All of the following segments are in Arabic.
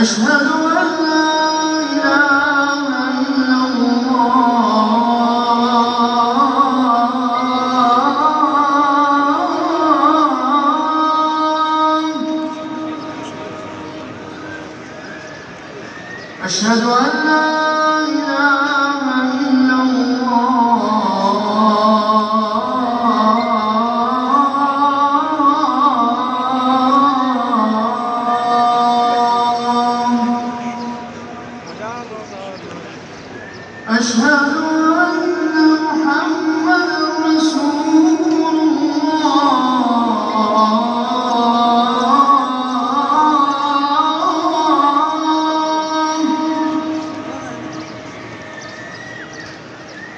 أشهد أن لا إله إلا الله أشهد أن لا إله إلا الله أشهد أن محمدا رسول الله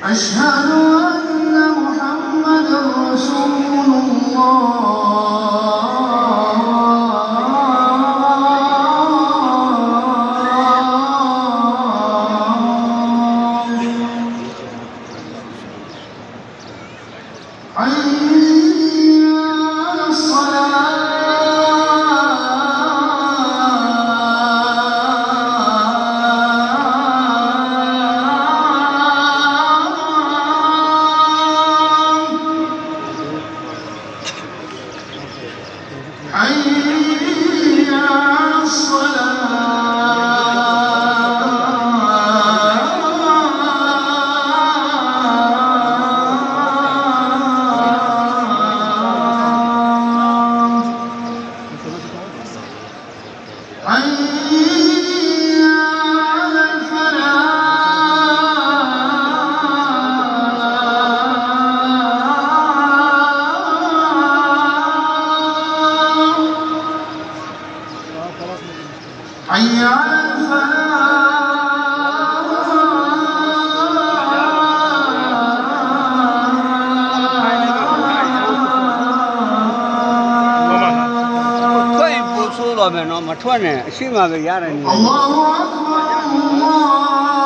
أشهد أن محمدا رسول الله حي على الصلاة حي على الصلاة حي على الفلاح حي على الفلاح Thôi bố số rồi mà nó mà thua này, khi mà bây giờ này الله أكبر الله